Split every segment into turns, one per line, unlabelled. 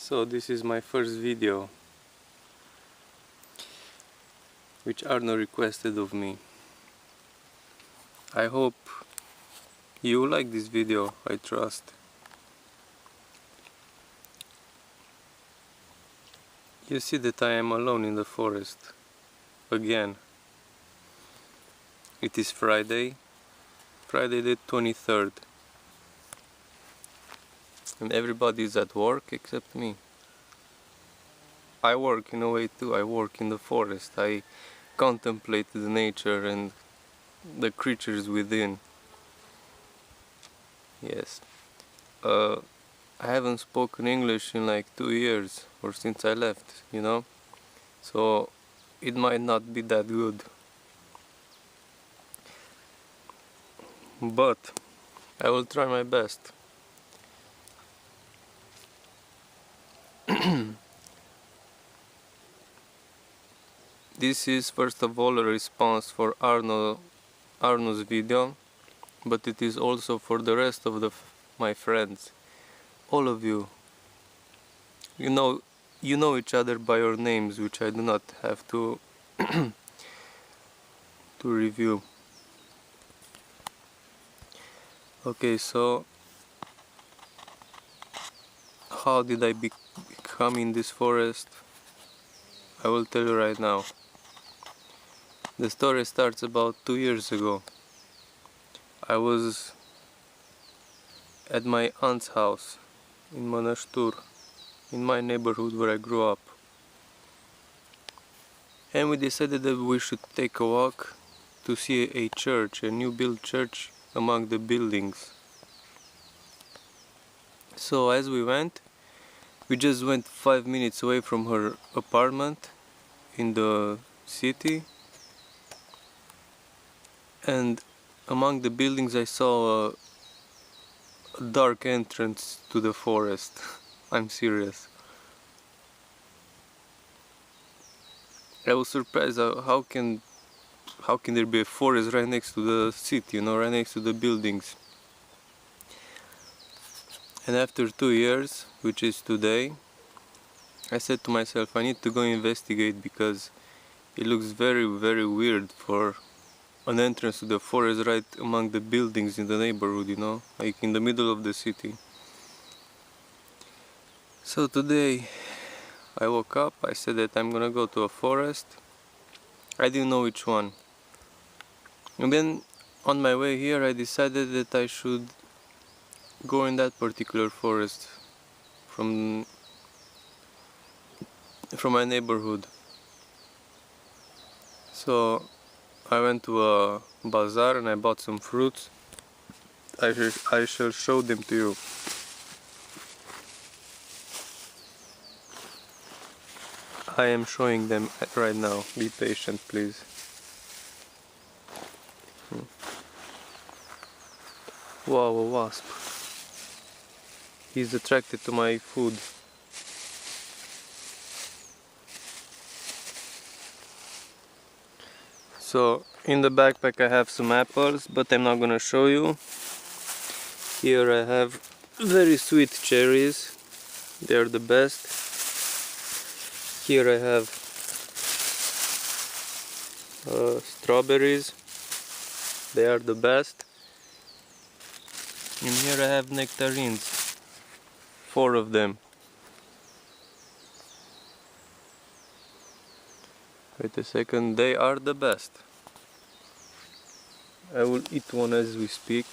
So this is my first video, which Arno requested of me. I hope you like this video, I trust. You see that I am alone in the forest, again. It is Friday the 23rd. And everybody is at work except me. I work in a way too, I work in the forest. I contemplate the nature and the creatures within. Yes. I haven't spoken English in like 2 years, or since I left, you know? So it might not be that good. But I will try my best. This is first of all a response for Arno's video, but it is also for the rest of my friends, all of you. You know each other by your names, which I do not have to to review. Okay, so how did I become in this forest? I will tell you right now. The story starts about 2 years ago. I was at my aunt's house in MAH00127, in my neighborhood where I grew up. And we decided that we should take a walk to see a church, a new built church among the buildings. So as we went, we just went 5 minutes away from her apartment in the city, and among the buildings I saw a dark entrance to the forest. I'm serious. I was surprised how can there be a forest right next to the city, you know, right next to the buildings. And after 2 years, which is today, I said to myself, I need to go investigate, because it looks very, very weird for an entrance to the forest right among the buildings in the neighborhood, you know, like in the middle of the city. So today I woke up, I said that I'm gonna go to a forest. I didn't know which one. And then on my way here I decided that I should go in that particular forest from my neighborhood. So I went to a bazaar and I bought some fruits. I shall show them to you. I am showing them right now. Be patient, please. Wow, a wasp. He's attracted to my food. So in the backpack I have some apples, but I'm not gonna show you. Here I have very sweet cherries. They are the best. Here I have strawberries. They are the best. And here I have nectarines. 4 of them. Wait a second, they are the best. I will eat one as we speak.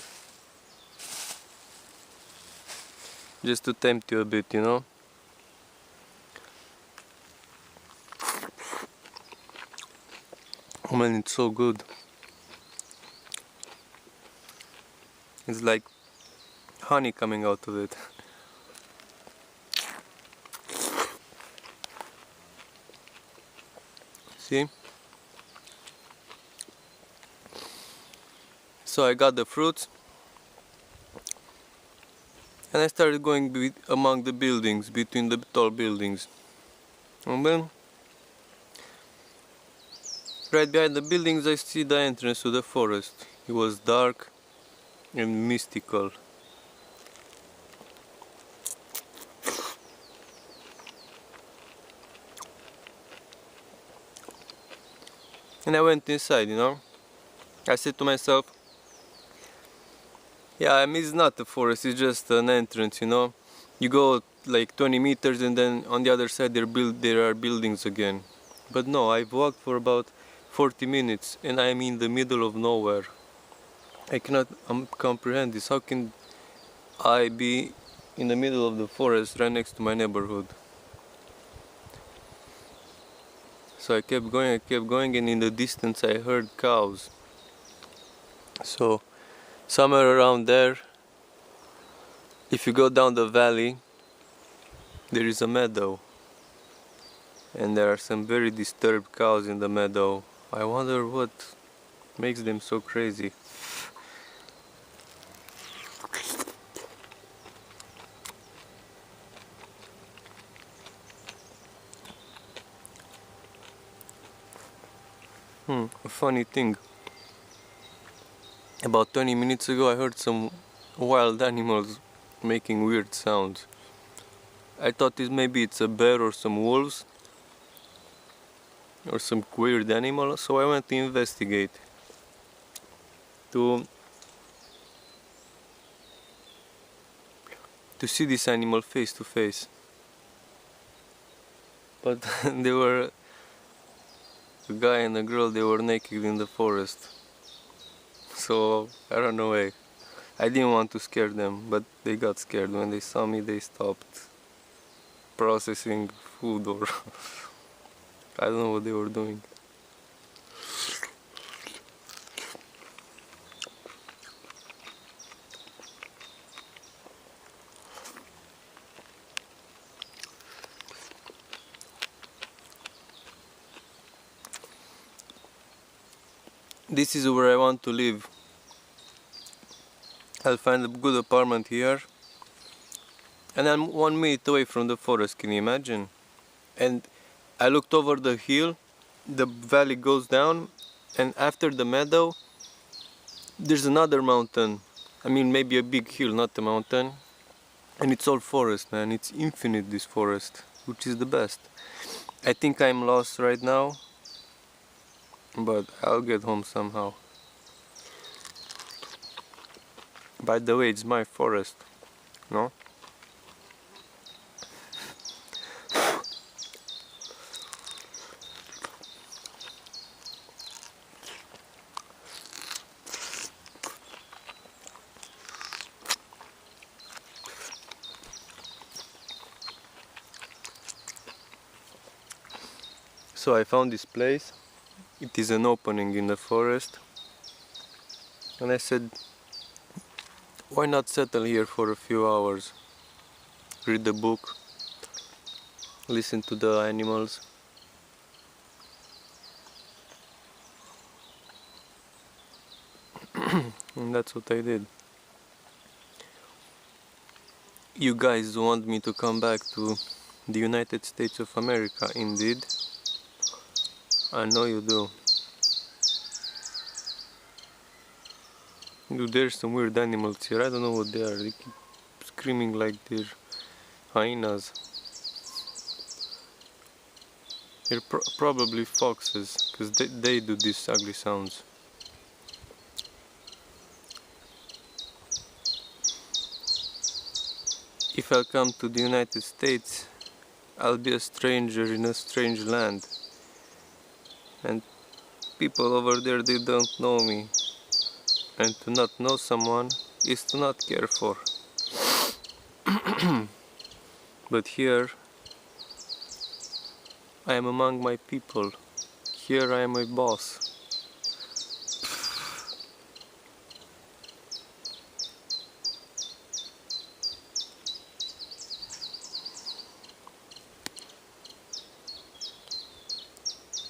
Just to tempt you a bit, you know. Oh man, it's so good. It's like honey coming out of it. See? So I got the fruits and I started going among the buildings, between the tall buildings. And then right behind the buildings I see the entrance to the forest. It was dark and mystical. And I went inside, you know. I said to myself, yeah, I mean, it's not a forest, it's just an entrance, you know. You go like 20 meters and then on the other side there are buildings again. But no, I've walked for about 40 minutes and I'm in the middle of nowhere. I cannot comprehend this. How can I be in the middle of the forest right next to my neighborhood? So I kept going, and in the distance I heard cows. So somewhere around there, if you go down the valley, there is a meadow. And there are some very disturbed cows in the meadow. I wonder what makes them so crazy. A funny thing. About 20 minutes ago I heard some wild animals making weird sounds. I thought maybe it's a bear or some wolves or some weird animal, so I went to investigate. To see this animal face to face. But they were a guy and a girl, they were naked in the forest. So I don't know, I didn't want to scare them, but they got scared. When they saw me, they stopped processing food or I don't know what they were doing. This is where I want to live. I'll find a good apartment here. And I'm 1 minute away from the forest, can you imagine? And I looked over the hill, the valley goes down, and after the meadow, there's another mountain. I mean, maybe a big hill, not a mountain. And it's all forest, man. It's infinite, this forest, which is the best. I think I'm lost right now, but I'll get home somehow. By the way, it's my forest, no? So I found this place. It is an opening in the forest. And I said, why not settle here for a few hours? Read the book, listen to the animals. And that's what I did. You guys want me to come back to the United States of America, indeed. I know you do. Dude, there's some weird animals here. I don't know what they are. They keep screaming like they're hyenas. They're probably foxes, because they do these ugly sounds. If I'll come to the United States, I'll be a stranger in a strange land. And people over there, they don't know me. And to not know someone is to not care for. But here, I am among my people. Here I am a boss.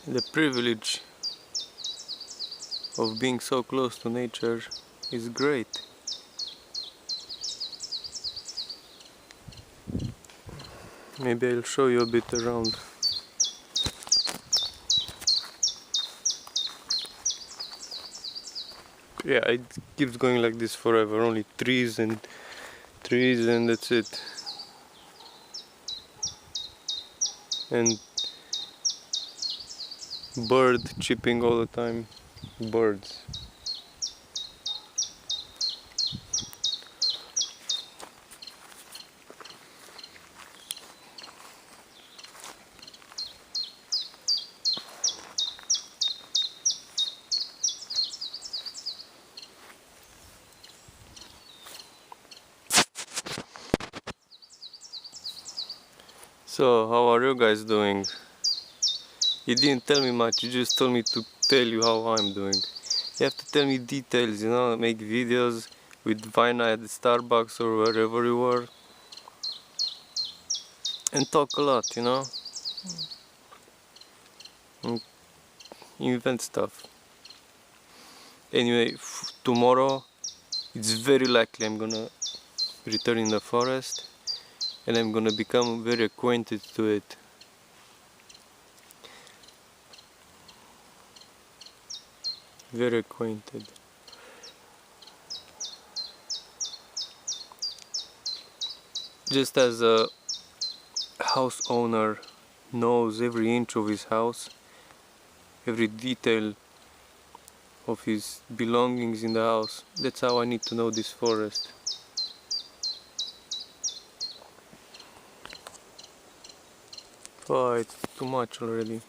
The privilege of being so close to nature is great. Maybe I'll show you a bit around. Yeah, it keeps going like this forever, only trees and that's it. And Bird chipping all the time. Birds. So, how are you guys doing? You didn't tell me much, you just told me to tell you how I'm doing. You have to tell me details, you know, make videos with Vina at the Starbucks or wherever you were. And talk a lot, you know? And invent stuff. Anyway, tomorrow it's very likely I'm gonna return in the forest and I'm gonna become very acquainted to it. Very acquainted. Just as a house owner knows every inch of his house, every detail of his belongings in the house, that's how I need to know this forest. Oh, it's too much already.